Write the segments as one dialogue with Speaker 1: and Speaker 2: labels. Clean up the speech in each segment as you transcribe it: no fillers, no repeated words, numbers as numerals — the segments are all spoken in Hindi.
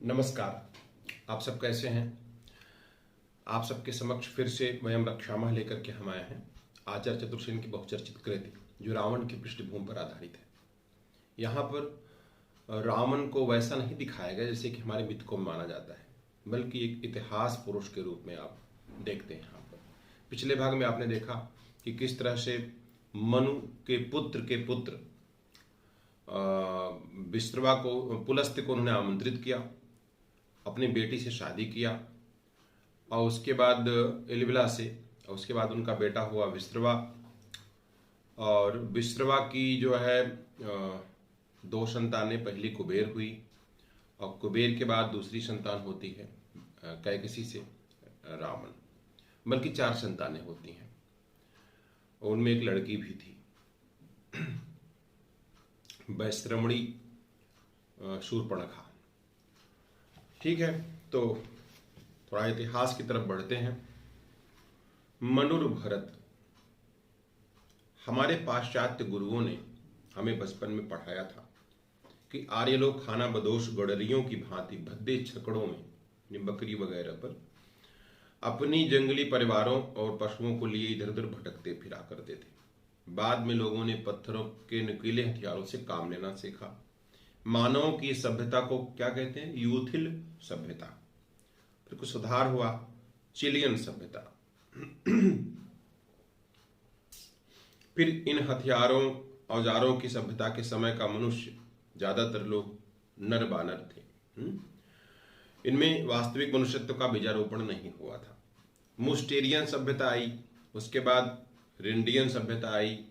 Speaker 1: नमस्कार। आप सब कैसे हैं? आप सबके समक्ष फिर से वयम रक्षामः लेकर के हम आए हैं। आचार्य चतुर्सेन की बहुचर्चित कृति जो रावण की पृष्ठभूमि पर आधारित है। यहाँ पर रावण को वैसा नहीं दिखाया गया जैसे कि हमारे मिथकों में माना जाता है, बल्कि एक इतिहास पुरुष के रूप में आप देखते हैं। यहाँ पर पिछले भाग में आपने देखा कि किस तरह से मनु के पुत्र विश्रवा को, पुलस्त्य को उन्होंने आमंत्रित किया, अपनी बेटी से शादी किया और उसके बाद इलबिला से, और उसके बाद उनका बेटा हुआ विश्रवा। और विश्रवा की जो है दो संतानें, पहली कुबेर हुई और कुबेर के बाद दूसरी संतान होती है कैकसी से रावण, बल्कि 4 संतानें होती हैं और उनमें एक लड़की भी थी वैश्रमणी शूर्पणखा। ठीक है, तो थोड़ा इतिहास की तरफ बढ़ते हैं। मनुर्भरत, हमारे पाश्चात्य गुरुओं ने हमें बचपन में पढ़ाया था कि आर्य लोग खाना बदोश गडरियों की भांति भद्दे छकड़ों में, बकरी वगैरह पर, अपनी जंगली परिवारों और पशुओं को लिए इधर उधर भटकते फिरा करते थे। बाद में लोगों ने पत्थरों के नुकीले हथियारों से काम लेना सीखा। मानवों की सभ्यता को क्या कहते हैं? यूथिल सभ्यता। फिर कुछ सुधार हुआ, चिलियन सभ्यता। फिर इन हथियारों औजारों की सभ्यता के समय का मनुष्य, ज्यादातर लोग नर बानर थे। इनमें वास्तविक मनुष्यत्व का बीजारोपण नहीं हुआ था। मुस्टेरियन सभ्यता आई, उसके बाद रिंडियन सभ्यता आई।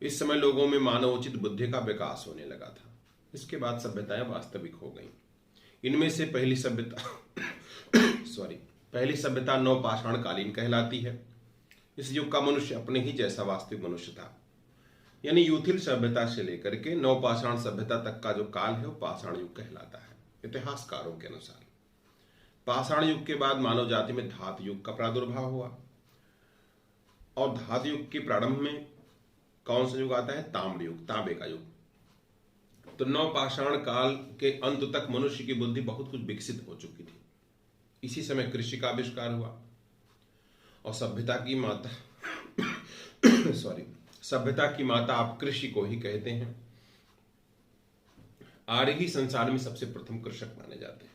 Speaker 1: इस समय लोगों में मानवोचित बुद्धि का विकास होने लगा था। इसके बाद सभ्यताएं वास्तविक हो गईं। इनमें से पहली सभ्यता नवपाषाण कालीन कहलाती है। इस युग का मनुष्य अपने ही जैसा वास्तविक मनुष्य था। यानी यूथिल सभ्यता से लेकर के नवपाषाण सभ्यता तक का जो काल है वो पाषाण युग कहलाता है इतिहासकारों के अनुसार। पाषाण युग के बाद मानव जाति में धातु युग का प्रादुर्भाव हुआ और धातु युग के प्रारंभ में कौन सा युग आता है? ताम्र युग, तांबे का युग। तो नवपाषाण काल के अंत तक मनुष्य की बुद्धि बहुत कुछ विकसित हो चुकी थी। इसी समय कृषि का आविष्कार हुआ और सभ्यता की माता आप कृषि को ही कहते हैं। आर्य ही संसार में सबसे प्रथम कृषक माने जाते हैं।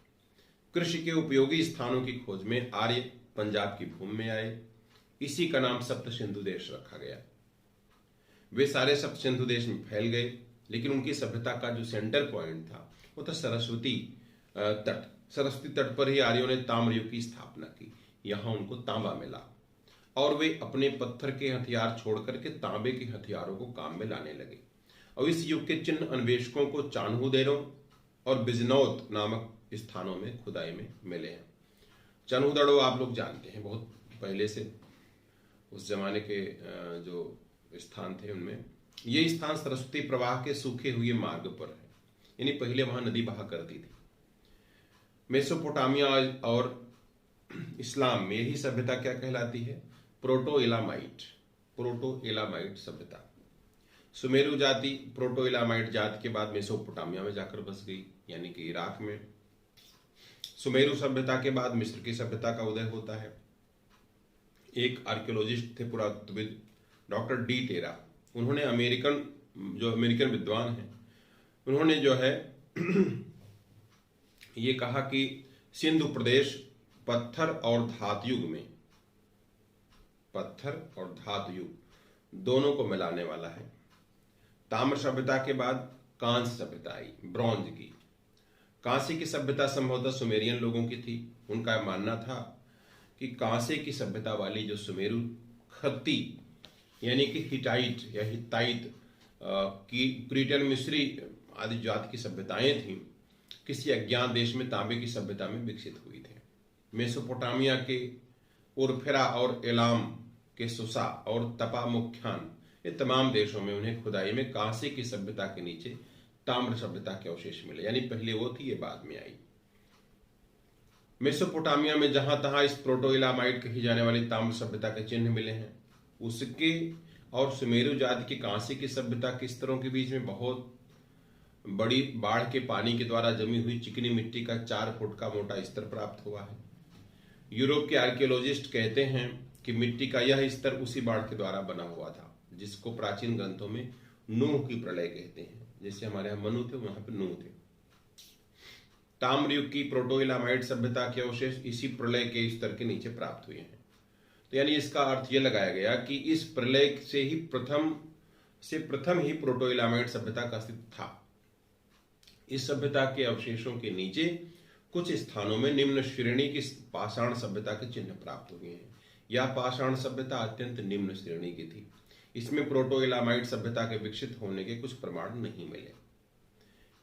Speaker 1: कृषि के उपयोगी स्थानों की खोज में आर्य पंजाब की भूमि में आए। इसी का नाम सप्त सिंधु देश रखा गया। वे सारे सप्त सिंधु देश में फैल गए, लेकिन उनकी सभ्यता का जो सेंटर पॉइंट था वो था सरस्वती तट। सरस्वती तट पर ही आर्यों ने ताम्र युग की स्थापना की। यहां उनको तांबा मिला और वे अपने पत्थर के हथियार छोड़ करके तांबे के हथियारों को काम में लाने लगे। और इस युग के चिन्ह अन्वेषकों को चान्हुदेरों और बिजनौत नामक स्थानों में खुदाई में मिले हैं। चान्हुदड़ो आप लोग जानते हैं, बहुत पहले से उस जमाने के जो स्थान थे उनमें ये स्थान सरस्वती प्रवाह के सूखे हुए मार्ग पर है। यानी पहले वहां नदी बहा करती थी। मेसोपोटामिया और इस्लाम में यही सभ्यता क्या कहलाती है? प्रोटो एलामाइट सभ्यता। सुमेरु जाति प्रोटो एलामाइट जाति के बाद मेसोपोटामिया में जाकर बस गई, यानी कि इराक में। सुमेरु सभ्यता के बाद मिस्र की सभ्यता का उदय होता है। एक आर्कियोलॉजिस्ट थे, पुरातत्वविद डॉक्टर डी टेरा। उन्होंने अमेरिकन विद्वान हैं, उन्होंने जो है ये कहा कि सिंधु प्रदेश पत्थर और धातु युग दोनों को मिलाने वाला है। ताम्र सभ्यता के बाद कांस्य सभ्यता आई, ब्रॉन्ज की। कांस्य की सभ्यता संभवतः सुमेरियन लोगों की थी। उनका मानना था कि कांस्य की सभ्यता वाली जो सुमेरु खत्ती यानी कि हिटाइट या हित्ताइत की क्रीटन मिस्री आदि जाति की सभ्यताएं थीं, किसी अज्ञात देश में तांबे की सभ्यता में विकसित हुई थे। मेसोपोटामिया के उर्फेरा और एलाम के सुसा और तपामुख्यान, ये तमाम देशों में उन्हें खुदाई में कांसे की सभ्यता के नीचे ताम्र सभ्यता के अवशेष मिले। यानी पहले वो थी, ये बाद में आई। मेसोपोटामिया में जहां तहां इस प्रोटो एलामाइट कही जाने वाली ताम्र सभ्यता के चिन्ह मिले हैं। उसके और सुमेरु जाति की कांसे की सभ्यता के स्तरों के बीच में बहुत बड़ी बाढ़ के पानी के द्वारा जमी हुई चिकनी मिट्टी का 4 फुट का मोटा स्तर प्राप्त हुआ है। यूरोप के आर्कियोलॉजिस्ट कहते हैं कि मिट्टी का यह स्तर उसी बाढ़ के द्वारा बना हुआ था जिसको प्राचीन ग्रंथों में नूह की प्रलय कहते हैं। जैसे हमारे यहाँ मनु थे, वहां पे नूह थे। ताम्र युग की प्रोटो-इलामाइट सभ्यता के अवशेष इसी प्रलय के स्तर के नीचे प्राप्त हुए हैं। तो यानी इसका अर्थ यह लगाया गया कि इस प्रलय से प्रथम ही प्रोटो-इलामाइट सभ्यता का अस्तित्व था। इस सभ्यता के अवशेषों के नीचे कुछ स्थानों में निम्न श्रेणी की पाषाण सभ्यता के चिन्ह प्राप्त हुए हैं। यह पाषाण सभ्यता अत्यंत निम्न श्रेणी की थी। इसमें प्रोटो-इलामाइट सभ्यता के विकसित होने के कुछ प्रमाण नहीं मिले।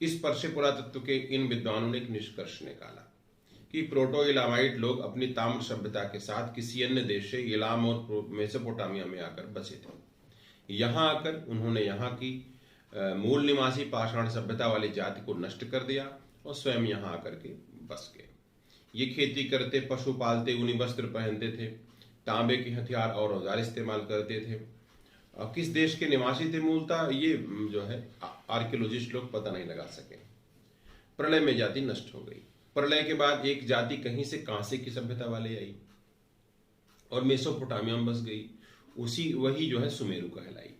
Speaker 1: इस पर से पुरातत्व के इन विद्वानों ने एक निष्कर्ष निकाला कि प्रोटो-इलामाइट लोग अपनी ताम्र सभ्यता के साथ किसी अन्य देश से इलाम और मेसोपोटामिया में आकर बसे थे। यहां आकर उन्होंने यहाँ की मूल निवासी पाषाण सभ्यता वाली जाति को नष्ट कर दिया और स्वयं यहाँ आकर के बस गए। ये खेती करते, पशु पालते, ऊनी वस्त्र पहनते थे, तांबे के हथियार और औजार इस्तेमाल करते थे। किस देश के निवासी थे मूलतः ये जो है आर्कियोलॉजिस्ट लोग पता नहीं लगा सके। प्रलय में जाति नष्ट हो गई। प्रलय के बाद एक जाति कहीं से कांसे की सभ्यता वाले आई और मेसोपोटामिया में बस गई। वही जो है सुमेरु कहलाई।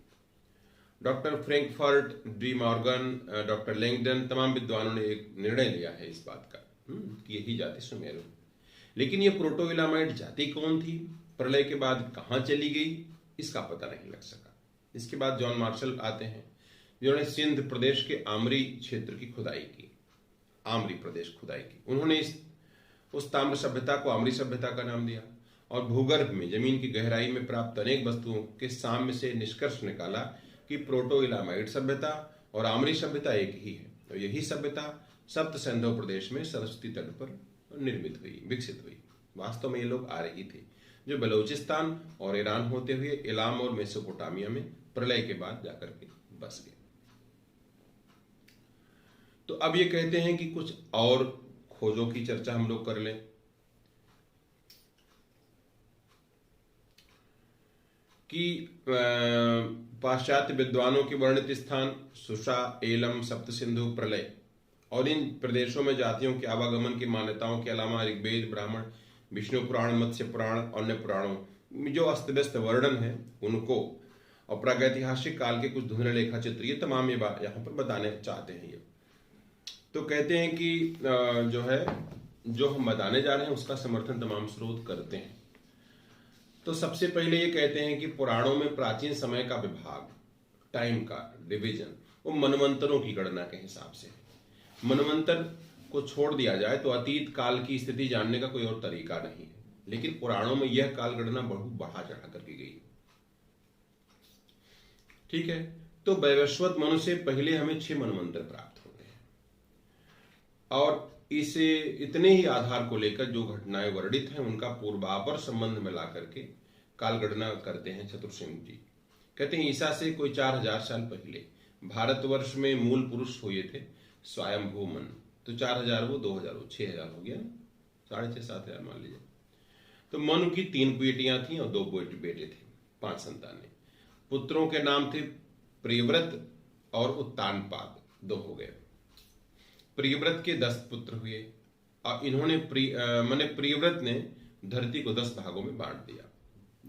Speaker 1: Doctor Frankfurt, De Morgan, doctor Langdon तमाम विद्वानों ने एक निर्णय लिया है इस बात का कि यही जाति सुमेरु। लेकिन ये प्रोटो-इलामाइट जाति कौन थी, प्रलय के बाद कहां चली गई, इसका पता नहीं लग सका। इसके बाद जॉन मार्शल आते हैं जिन्होंने सिंध प्रदेश के आमरी क्षेत्र की खुदाई की, आमरी प्रदेश खुदाई की। उन्होंने उस ताम्र सभ्यता को आमरी सभ्यता का नाम दिया और भूगर्भ में जमीन की गहराई में प्राप्त अनेक वस्तुओं के साम्य से निष्कर्ष निकाला कि प्रोटो-इलामाइट सभ्यता और आमरी सभ्यता एक ही है। तो यही सभ्यता सप्त सिंधु प्रदेश में सरस्वती तट पर निर्मित हुई, विकसित हुई। वास्तव में ये लोग आ रही थे जो बलूचिस्तान और ईरान होते हुए इलाम और मेसोपोटामिया में प्रलय के बाद जाकर के बस गए। तो अब ये कहते हैं कि कुछ और खोजों की चर्चा हम लोग कर लें। कि पाश्चात्य विद्वानों के वर्णित स्थान सुषा, एलम, सप्त सिंधु, प्रलय और इन प्रदेशों में जातियों के आवागमन की मान्यताओं के अलावा ऋग्वेद, ब्राह्मण, विष्णु पुराण, मत्स्य पुराण, अन्य पुराणों में जो अस्त व्यस्त वर्णन है उनको और प्रागैतिहासिक काल के कुछ धुंधले लेखा चित्र, ये तमाम ये बात यहाँ पर बताने चाहते हैं। ये तो कहते हैं कि जो है जो हम बताने जा रहे हैं उसका समर्थन तमाम स्रोत करते हैं। तो सबसे पहले ये कहते हैं कि पुराणों में प्राचीन समय का विभाग, टाइम का डिवीजन, वो मनवंतरों की गणना के हिसाब से है। मनवंतर को छोड़ दिया जाए तो अतीत काल की स्थिति जानने का कोई और तरीका नहीं है, लेकिन पुराणों में यह काल गणना बहुत बढ़ा चढ़ा करके गई। ठीक है, तो वैवस्वत मनु से पहले हमें 6 मनवंतर प्राप्त हो गए हैं और इसे इतने ही आधार को लेकर जो घटनाएं वर्णित हैं उनका पूर्वापर संबंध मिला करके काल गणना करते हैं चतुर्सेन जी। कहते हैं ईसा से कोई 4000 साल पहले भारतवर्ष में मूल पुरुष हुए थे स्वयंभू मनु। तो 4000 वो 2000 वो 6000 हो गया, 6500-7000 मान लीजिए। तो मनु की 3 बेटियां थी और 2 बेटे थे, 5 संतानें। पुत्रों के नाम थे प्रियव्रत और उत्तानपाद, 2 हो गए। प्रियव्रत के 10 पुत्र हुए और इन्होंने प्रियव्रत ने धरती को 10 भागों में बांट दिया।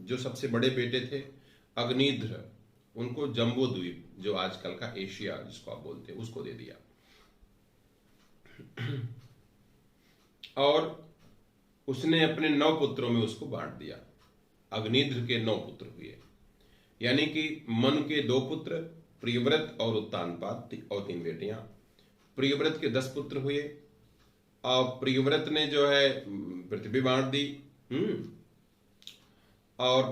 Speaker 1: जो सबसे बड़े बेटे थे अग्निध्र, उनको जम्बू द्वीप जो आजकल का एशिया जिसको आप बोलते हैं उसको दे दिया और उसने अपने 9 पुत्रों में उसको बांट दिया। अग्निध्र के 9 पुत्र हुए, यानी कि मनु के 2 पुत्र प्रियव्रत और उत्तानपाद और 3 बेटियां। प्रियव्रत के 10 पुत्र हुए और प्रियव्रत ने जो है पृथ्वी बांट दी। और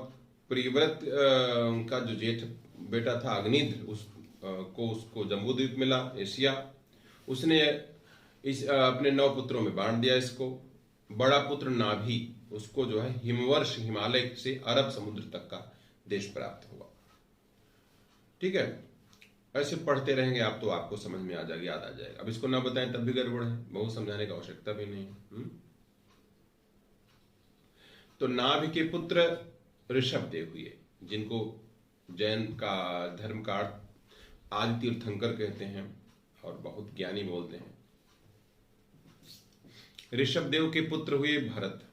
Speaker 1: प्रियव्रत का जो जेठ बेटा था अग्निध्र उसको जम्बूद्वीप मिला, एशिया। उसने अपने 9 पुत्रों में बांट दिया इसको। बड़ा पुत्र नाभि, उसको जो है हिमवर्ष हिमालय से अरब समुद्र तक का देश प्राप्त हुआ। ठीक है, ऐसे पढ़ते रहेंगे आप तो आपको समझ में आ जाएगा, याद आ जाएगा। अब इसको ना बताएं तब भी गड़बड़ है, बहुत समझाने की आवश्यकता भी नहीं है। तो नाभि के पुत्र ऋषभदेव हुए, जिनको जैन का धर्म का आदि तीर्थंकर कहते हैं और बहुत ज्ञानी बोलते हैं। ऋषभदेव के पुत्र हुए भरत।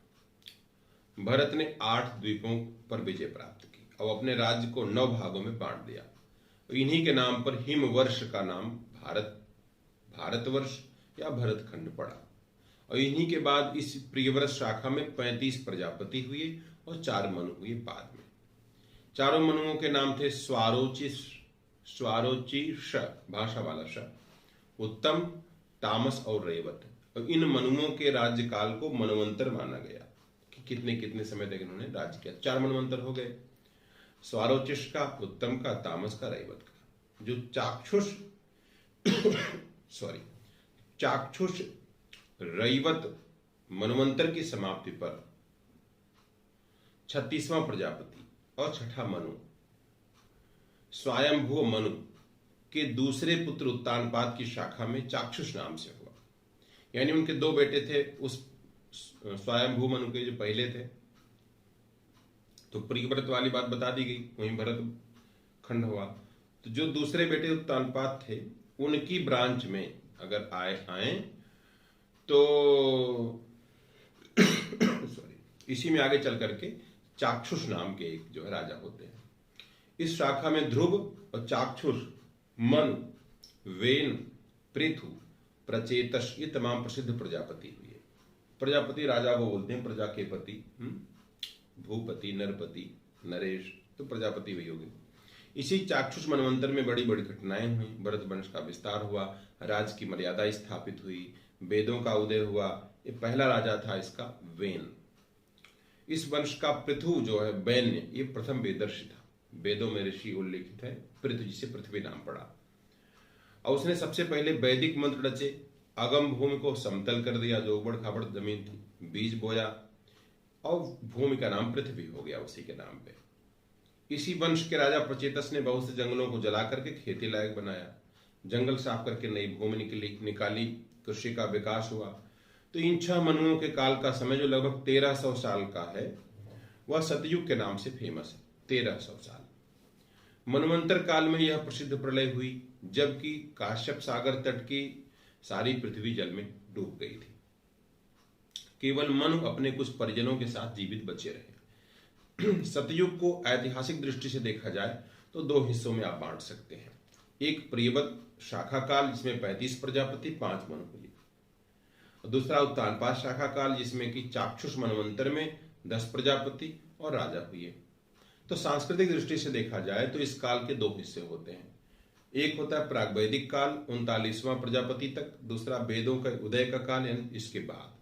Speaker 1: भरत ने 8 द्वीपों पर विजय प्राप्त की और अपने राज्य को 9 भागों में बांट दिया। इन्हीं के नाम पर हिमवर्ष का नाम भारतवर्ष या भरतखंड पड़ा। और इन्हीं के बाद इस प्रियव्रत शाखा में 35 प्रजापति हुए और 4 मनु हुए बाद में। चारों मनुओं के नाम थे स्वारोचिष भाषा वाला श, उत्तम, तामस और रेवत। और इन मनुओं के राज्यकाल को मनवंतर माना गया कि कितने कितने समय तक इन्होंने राज्य किया। 4 मनवंतर हो गए, स्वारोचिष का, उत्तम का, तामस का, रेवत का। जो चाक्षुष रैवत मनवंतर की समाप्ति पर 36वां प्रजापति और 6ठा मनु स्वयंभू मनु के दूसरे पुत्र उत्तानपाद की शाखा में चाक्षुष नाम से हुआ। यानी उनके 2 बेटे थे उस स्वयंभू मनु के, जो पहले थे। तो प्रियव्रत वाली बात बता दी गई, वहीं भरत खंड हुआ। तो जो दूसरे बेटे उत्तानपाद थे उनकी ब्रांच में अगर आए तो इसी में आगे चल करके चाक्षुष नाम के एक जो है राजा होते हैं। इस शाखा में ध्रुव और चाक्षुष, मनु, वेन, पृथु, प्रचेतस ये तमाम प्रसिद्ध प्रजापति हुए। प्रजापति राजा को बोलते हैं, प्रजा के पति, भूपति, नरपति, नरेश, तो प्रजापति वही होगी। इसी चाक्षुष मनवंतर में बड़ी बड़ी घटनाएं हुई। भरत वंश का विस्तार हुआ, राज की मर्यादा स्थापित हुई, वेदों का उदय हुआ। ये पहला राजा था इसका वेन। इस वंश का पृथु जो है वैन्य, ये प्रथम वेदर्षि था। वेदों में ऋषि उल्लेखित है, पृथु जिसे पृथ्वी नाम पड़ा। और उसने सबसे पहले वैदिक मंत्र रचे, अगम भूमि को समतल कर दिया, जो उबड़ खाबड़ जमीन थी, बीज बोया और भूमि का नाम पृथ्वी हो गया उसी के नाम पे। इसी वंश के राजा प्रचेतस ने बहुत से जंगलों को जला करके खेती लायक बनाया, जंगल साफ करके नई भूमि निकाली, कृषि का विकास हुआ। तो इन 6 मनुओं के काल का समय जो लगभग 1300 साल का है, वह सतयुग के नाम से फेमस है। 1300 साल मनवंतर काल में यह प्रसिद्ध प्रलय हुई, जबकि काश्यप सागर तट की सारी पृथ्वी जल में डूब गई थी। केवल मनु अपने कुछ परिजनों के साथ जीवित बचे रहे। सतयुग को ऐतिहासिक दृष्टि से देखा जाए तो 2 हिस्सों में आप बांट सकते हैं। एक प्रियव्रत शाखा काल जिसमें 35 प्रजापति 5 मनु हुए, और दूसरा उत्तानपाद शाखा काल जिसमें कि चाक्षुष मनवंतर में 10 प्रजापति और राजा हुए। तो सांस्कृतिक दृष्टि से देखा जाए तो इस काल के 2 हिस्से होते हैं। एक होता है प्रागवैदिक काल 39वां प्रजापति तक, दूसरा वेदों का उदय का काल यानी इसके बाद।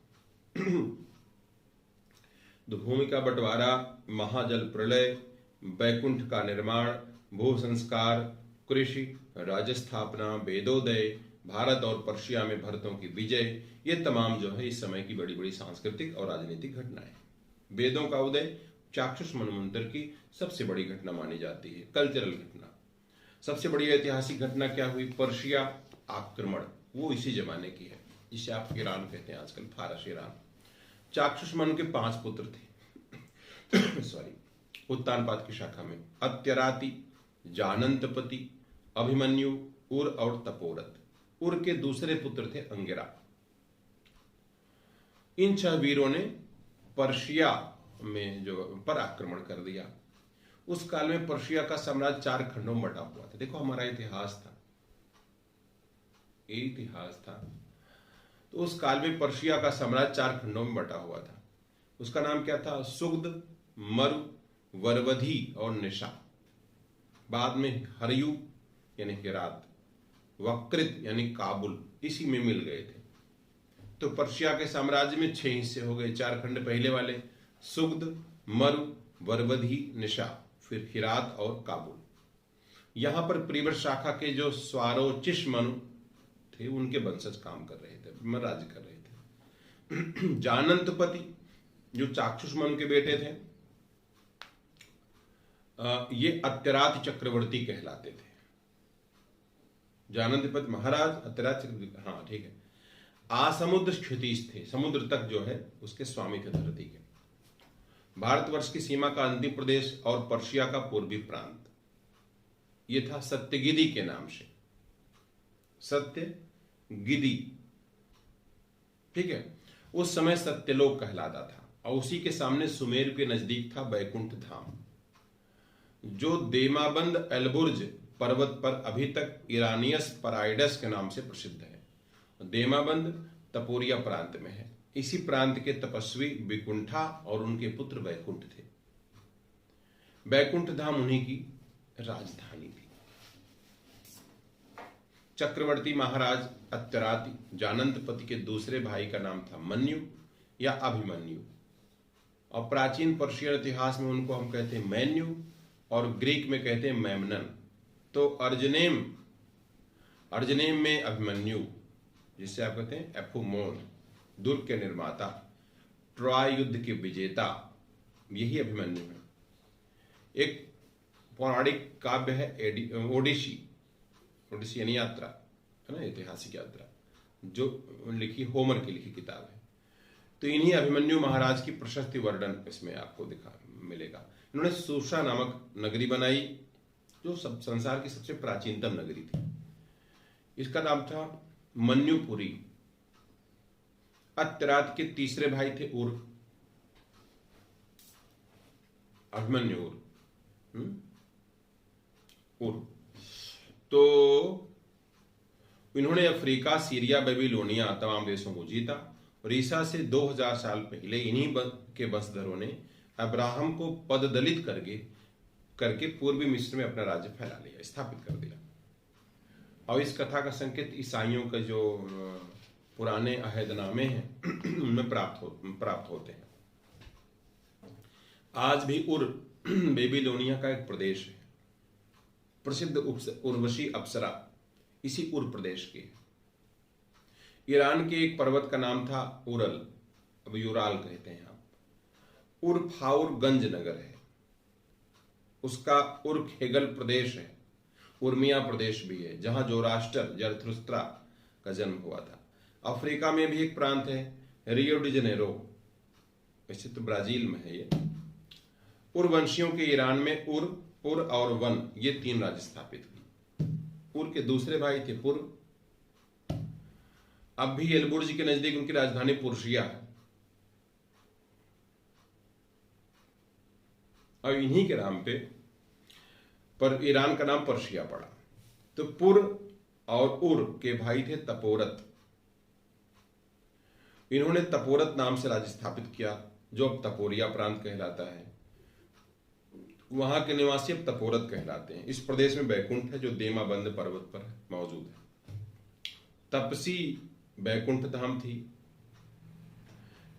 Speaker 1: तो भूमि का बंटवारा, महाजल प्रलय, बैकुंठ का निर्माण, भू संस्कार, कृषि, राज्य स्थापना, वेदोदय, भारत और पर्शिया में भरतों की विजय, ये तमाम जो है इस समय की बड़ी बड़ी सांस्कृतिक और राजनीतिक घटनाएं। वेदों का उदय चाक्षुष मनवंतर की सबसे बड़ी घटना मानी जाती है, कल्चरल घटना। सबसे बड़ी ऐतिहासिक घटना क्या हुई? पर्शिया आक्रमण, वो इसी जमाने की है, जिसे आप ईरान कहते हैं आजकल, फारस ईरान। चाक्षुष मनु के 5 पुत्र थे उत्तानपाद की शाखा में, अत्यराति, जानंतपति, अभिमन्यु, उर और तपोरत। उर के दूसरे पुत्र थे अंगिरा। इन 6 वीरों ने पर्शिया में जो पर आक्रमण कर दिया। उस काल में पर्शिया का साम्राज्य 4 खंडों में बटा हुआ था। देखो हमारा इतिहास था, ये इतिहास था। तो उस काल में पर्शिया का साम्राज्य 4 खंडों में बटा हुआ था। उसका नाम क्या था? सुग्ध, मरु, वरवधि और निशा। बाद में हरयू यानी हेरात, वकृत यानी काबुल इसी में मिल गए थे। तो पर्शिया के साम्राज्य में 6 हिस्से हो गए। 4 खंड पहले वाले सुग्ध, मरु, वरवधि, निशा, फिर हिरात और काबुल। यहां पर प्रियव्रत शाखा के जो स्वारोचिष मनु थे उनके वंशज काम कर रहे थे, राज्य कर रहे थे। जानंतपति जो चाक्षुष मनु के बेटे थे, ये अत्यरात चक्रवर्ती कहलाते थे। जानंतपति महाराज, अत्यरात चक्रवर्ती, हाँ ठीक है। आसमुद्र क्षितिज थे, समुद्र तक जो है उसके स्वामी थे धरती के। भारतवर्ष की सीमा का अंतिम प्रदेश और पर्शिया का पूर्वी प्रांत ये था सत्यगिरी के नाम से। सत्य गिदि, ठीक है। उस समय सत्यलोक कहलाता था और उसी के सामने सुमेर के नजदीक था बैकुंठ धाम, जो देमाबंद एल्बुर्ज पर्वत पर अभी तक इरानियस पराइडस के नाम से प्रसिद्ध है। देमाबंद तपोरिया प्रांत में है। इसी प्रांत के तपस्वी विकुंठा और उनके पुत्र बैकुंठ थे। बैकुंठ धाम उन्हीं की राजधानी थी। चक्रवर्ती महाराज अत्यराति जानंतपति के दूसरे भाई का नाम था मन्यु या अभिमन्यु, और प्राचीन पर्शियन इतिहास में उनको हम कहते हैं मैन्यु और ग्रीक में कहते हैं मेमनन। तो अर्जनेम में अभिमन्यु, जिससे आप कहते हैं एफुमोन, दुर्ग के निर्माता, ट्रॉय युद्ध के विजेता, यही अभिमन्यु है। एक पौराणिक काव्य है ओडिसी यानी यात्रा है ना, ऐतिहासिक यात्रा, जो लिखी होमर की लिखी किताब है। तो इन्हीं अभिमन्यु महाराज की प्रशस्ति वर्णन इसमें आपको मिलेगा। इन्होंने सुषा नामक नगरी बनाई, जो संसार की सबसे प्राचीनतम नगरी थी। इसका नाम था मन्युपुरी। अत्यरात के तीसरे भाई थे अभिमन्यु उर। तो इन्होंने अफ्रीका, सीरिया, बेबीलोनिया तमाम देशों को जीता और ईसा से 2000 साल पहले इन्हीं के वंशधरों ने अब्राहम को पददलित करके पूर्वी मिस्र में अपना राज्य फैला लिया, स्थापित कर दिया। और इस कथा का संकेत ईसाइयों के जो पुराने अहदनामे हैं उनमें प्राप्त होते हैं। आज भी उर बेबीलोनिया का एक प्रदेश है। प्रसिद्ध उर्वशी अप्सरा इसी उर प्रदेश की है। ईरान के एक पर्वत का नाम था उरल, अब यूराल कहते हैं आप। उर्फाउरगंज नगर है, उसका उर्खेगल प्रदेश है, उर्मिया प्रदेश भी है, जहां जोराष्ट्र जरथुस्त्रा का जन्म हुआ था। अफ्रीका में भी एक प्रांत है रियो डी जेनेरो, वैसे तो ब्राजील में है ये। उरवंशियों के ईरान में उर और वन ये 3 राज्य स्थापित हुए। उर के दूसरे भाई थे पुर। अब भी एलबुर्ज के नजदीक उनकी राजधानी पुर्शिया है। और इन्हीं के नाम पे पर ईरान का नाम पर्शिया पड़ा। तो पुर और उर के भाई थे तपोरत। इन्होंने तपोरत नाम से राज्य स्थापित किया, जो अब तपोरिया प्रांत कहलाता है। वहां के निवासी अब तपोरत कहलाते हैं। इस प्रदेश में बैकुंठ है, जो देमाबंद पर्वत पर मौजूद है। तपसी बैकुंठ धाम थी।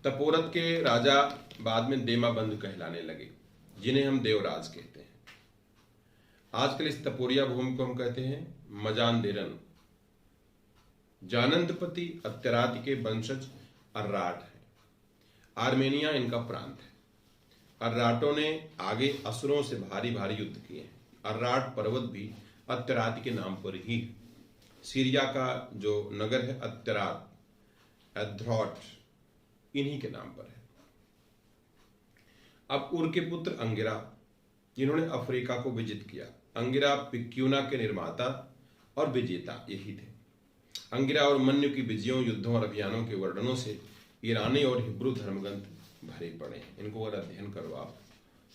Speaker 1: तपोरत के राजा बाद में देमाबंद कहलाने लगे, जिन्हें हम देवराज कहते हैं। आजकल इस तपोरिया भूमि को हम कहते हैं मजानदेरन। जानंतपति अत्यराति के वंशज अर्राट है। आर्मेनिया इनका प्रांत है। अर्राटों ने आगे असुरों से भारी भारी युद्ध किए हैं। अर्राट पर्वत भी अत्यराति के नाम पर ही है। सीरिया का जो नगर है अत्यरात, एड्रॉट, इन्हीं के नाम पर है। अब उर के पुत्र अंगिरा, जिन्होंने अफ्रीका को विजित किया। अंगिरा पिक्यूना के निर्माता और विजेता यही थे। अंगिरा और मन्यु की विजयों, युद्धों और अभियानों के वर्णनों से ईरानी और हिब्रू धर्मग्रंथ भरे पड़े हैं। इनको अगर अध्ययन करो आप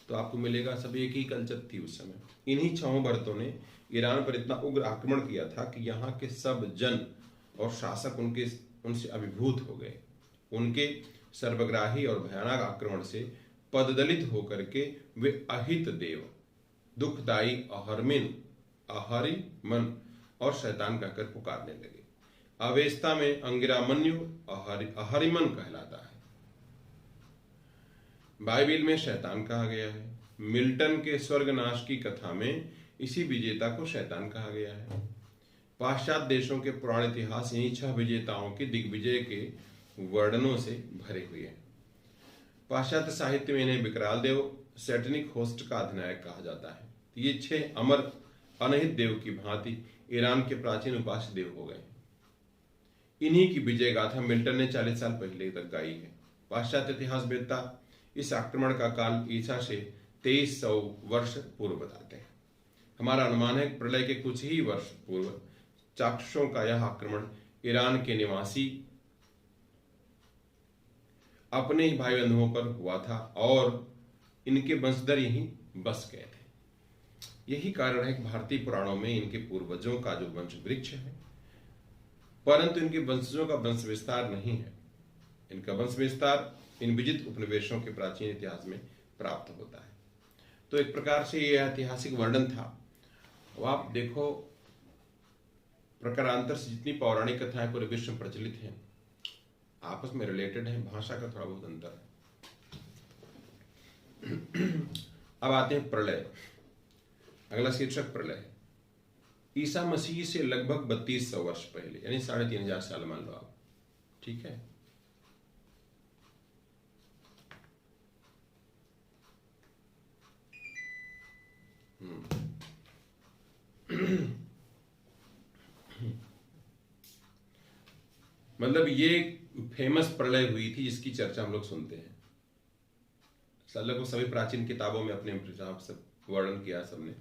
Speaker 1: तो आपको मिलेगा सब एक ही कल्चर थी उस समय। इन्हीं 6 भरतों ने ईरान पर इतना उग्र आक्रमण किया था कि यहाँ के सब जन और शासक उनसे अभिभूत हो गए। उनके सर्वग्राही और भयानक आक्रमण से पददलित होकर के वे अहित देव, दुखदाई अहरिमन और शैतान कहकर पुकारने लगे। अवेस्ता में अंगिरा मन्यु अहरिमन कहलाता है। बाइबिल में शैतान कहा गया है। मिल्टन के स्वर्गनाश की कथा में इसी विजेता को शैतान कहा गया है। पाश्चात्य देशों के पुराण इतिहास इन्हीं 6 विजेताओं के दिग्विजय के वर्णनों से भरे हुए हैं। पाश्चात्य साहित्य में इन्हें विकराल देव, सैटनिक होस्ट का अधिनायक कहा जाता है। ये 6 अमर अनहित देव की भांति ईरान के प्राचीन उपास्य देव हो गए। इन्हीं की विजय गाथा मिल्टन ने 40 साल पहले तक गाई है। पाश्चात्य इतिहासवेत्ता इस आक्रमण का काल ईसा से 2300 वर्ष पूर्व बताते हैं। हमारा अनुमान है प्रलय के कुछ ही वर्ष पूर्व चाक्षुषों का यह आक्रमण ईरान के निवासी अपने ही भाई बंधुओं पर हुआ था और इनके वंशधर यहीं बस गए थे। यही कारण है कि भारतीय पुराणों में इनके पूर्वजों का जो वंश वृक्ष है, परंतु इनके वंशजों का वंश विस्तार नहीं है। इनका वंश विस्तार इन विजित उपनिवेशों के प्राचीन इतिहास में प्राप्त होता है। तो एक प्रकार से यह ऐतिहासिक वर्णन था। अब आप देखो, प्रकारांतर से जितनी पौराणिक कथाएं पूरे विश्व में प्रचलित हैं, आपस में रिलेटेड हैं, भाषा का थोड़ा बहुत अंतर है। अब आते हैं प्रलय। अगला शीर्षक प्रलय है। ईसा मसीह से लगभग 3200 वर्ष पहले, यानी 3500 साल मान लो आप, ठीक है। मतलब ये फेमस प्रलय हुई थी जिसकी चर्चा हम लोग सुनते हैं। को सभी प्राचीन किताबों में अपने हिसाब से वर्णन किया सबने।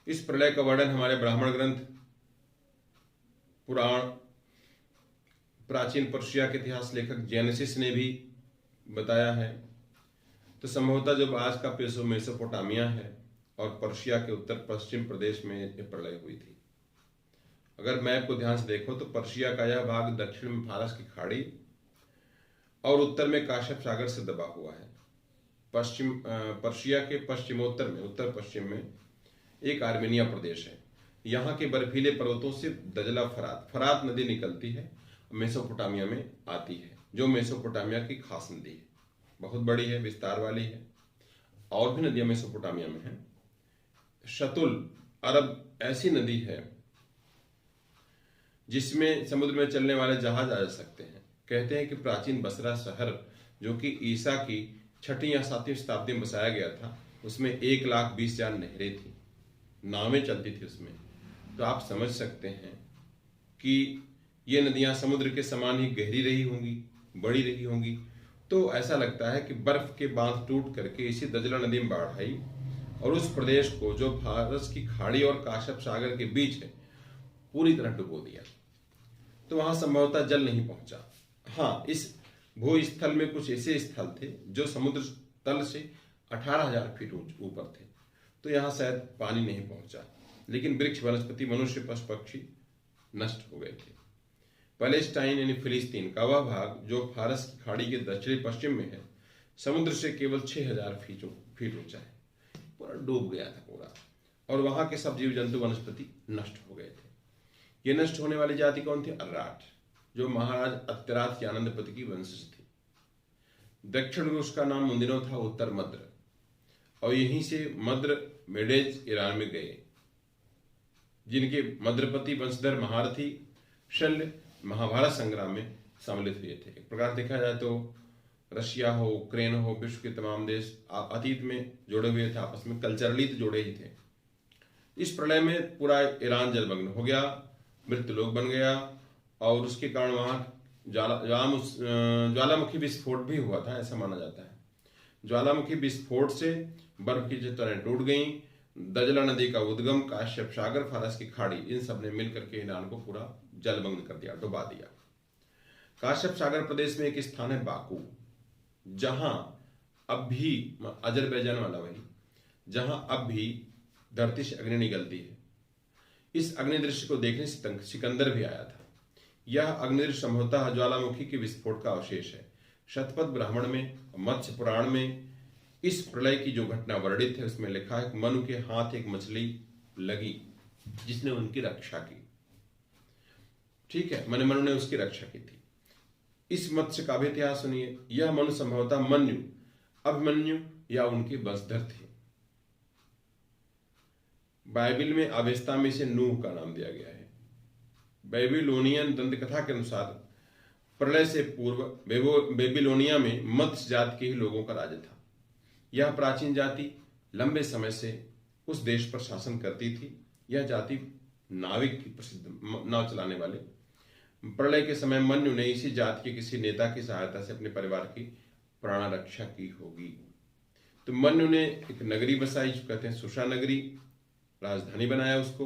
Speaker 1: इस प्रलय का वर्णन हमारे ब्राह्मण ग्रंथ, पुराण, प्राचीन पर्शिया के इतिहास लेखक जेनेसिस ने भी बताया है। तो संभवतः जब आज का मेसोपोटामिया है और पर्शिया के उत्तर पश्चिम प्रदेश में यह प्रलय हुई थी। अगर मैप को ध्यान से देखो तो पर्शिया का यह भाग दक्षिण में फारस की खाड़ी और उत्तर में काश्यप सागर से दबा हुआ है। पर्शिया के पश्चिमोत्तर में, उत्तर पश्चिम में एक आर्मेनिया प्रदेश है। यहाँ के बर्फीले पर्वतों से दजला फरात नदी निकलती है, मेसोपोटामिया में आती है, जो मेसोपोटामिया की खास नदी है। बहुत बड़ी है, विस्तार वाली है। और भी नदियां मेसोपोटामिया में है। शतुल अरब ऐसी नदी है जिसमें समुद्र में चलने वाले जहाज आ जा सकते हैं। कहते हैं कि प्राचीन बसरा शहर, जो कि ईसा की 6वीं या 7वीं शताब्दी में बसाया गया था, उसमें 1,20,000 नहरें थी, नावें चलती थी उसमें। तो आप समझ सकते हैं कि ये नदियां समुद्र के समान ही गहरी रही होंगी, बड़ी रही होंगी। तो ऐसा लगता है कि बर्फ के बांध टूट करके इसी दजला नदी में बाढ़ आई और उस प्रदेश को, जो फारस की खाड़ी और काश्यप सागर के बीच है, पूरी तरह डुबो दिया। तो वहां संभवतः जल नहीं पहुंचा। हाँ, इस भूस्थल में कुछ ऐसे स्थल थे जो समुद्र तल से 18,000 फीट ऊपर थे, तो यहां शायद पानी नहीं पहुंचा। लेकिन वृक्ष, वनस्पति, मनुष्य, पशु पक्षी नष्ट हो गए थे। पैलेस्टाइन यानी फिलिस्तीन का वह भाग जो फारस की खाड़ी के दक्षिणी पश्चिम में है, समुद्र से केवल 6,000 फीट ऊंचा है, पूरा डूब गया था पूरा। और वहां के सब जीव जंतु, वनस्पति नष्ट हो गए थे। ये नष्ट होने वाली जाति कौन थी? अर्राट, जो महाराज अत्यराज के आनंदपति की वंशज थी। दक्षिण रूस का नाम उन दिनों था उत्तर मद्र, और यहीं से मद्र मेडेज ईरान में गए, जिनके मद्रपति वंशधर महारथी शल्य महाभारत संग्राम में सम्मिलित हुए थे। एक प्रकार देखा जाए तो रशिया हो, यूक्रेन हो, विश्व के तमाम देश अतीत में जुड़े हुए थे, आपस में कल्चरली तो जुड़े ही थे। इस प्रलय में पूरा ईरान जलमग्न हो गया, मृत्युलोक बन गया, और उसके कारण वहां ज्वालामुखी विस्फोट भी हुआ था, ऐसा माना जाता है। ज्वालामुखी विस्फोट से बर्फ की चट्टानें टूट गईं, दजला नदी का उद्गम, काश्यप सागर, फारस की खाड़ी, इन सब ने मिलकर के ईरान को पूरा जलमग्न कर दिया, डुबा दिया। काश्यप सागर प्रदेश में एक स्थान है बाकू, जहां अब भी, अजरबैजान वाला वही, जहां अब भी धरती से अग्नि निकलती है। इस अग्नि दृश्य को देखने सिकंदर भी आया था। यह अग्नि दृश्य संभवतः ज्वालामुखी के विस्फोट का अवशेष है। शतपथ ब्राह्मण में, मत्स्य पुराण में इस प्रलय की जो घटना वर्णित है, उसमें लिखा है कि मनु के हाथ एक मछली लगी जिसने उनकी रक्षा की। ठीक है, मनु ने उसकी रक्षा की थी। इस मत्स्य का भी इतिहास सुनिए। यह मनु संभवतः मन्यु, अभिमन्यु या उनके वंशधर थे। बाइबिल में अवेस्ता में से नूह का नाम दिया गया है। बेबीलोनियन दंत कथा के अनुसार प्रलय से पूर्व बेबीलोनिया में मत्स्य जाति के ही लोगों का राज्य था। यह प्राचीन जाति लंबे समय से उस देश पर शासन करती थी। यह जाति नाविक की प्रसिद्ध, नाव चलाने वाले। प्रलय के समय मनु ने इसी जाति के किसी नेता की सहायता से अपने परिवार की प्राण रक्षा की होगी। तो मनु ने एक नगरी बसाई, जो कहते हैं सुषा नगरी, राजधानी बनाया उसको।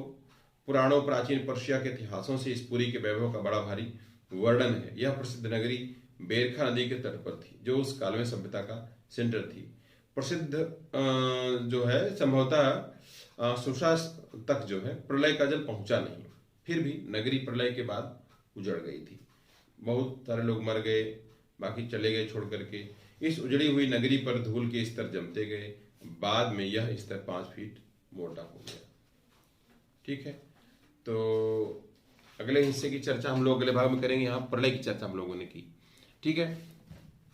Speaker 1: पुराणों प्राचीन पर्शिया के इतिहासों से इस पुरी के वैभव का बड़ा भारी वर्णन है। यह प्रसिद्ध नगरी बेरखा नदी के तट पर थी, जो उस काल में सभ्यता का सेंटर थी। प्रसिद्ध जो है संभवतः सुषा तक जो है प्रलय का जल पहुंचा नहीं, फिर भी नगरी प्रलय के बाद उजड़ गई थी। बहुत सारे लोग मर गए, बाकी चले गए छोड़ करके। इस उजड़ी हुई नगरी पर धूल के स्तर जमते गए, बाद में यह स्तर 5 फीट मोटा हो गया। ठीक है, तो अगले हिस्से की चर्चा हम लोग अगले भाग में करेंगे। यहाँ प्रलय की चर्चा हम लोगों ने की। ठीक है,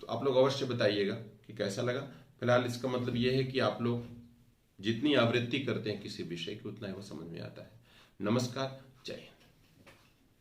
Speaker 1: तो आप लोग अवश्य बताइएगा कि कैसा लगा। फिलहाल इसका मतलब यह है कि आप लोग जितनी आवृत्ति करते हैं किसी विषय की, उतना ही वो समझ में आता है। नमस्कार, जय हिंद।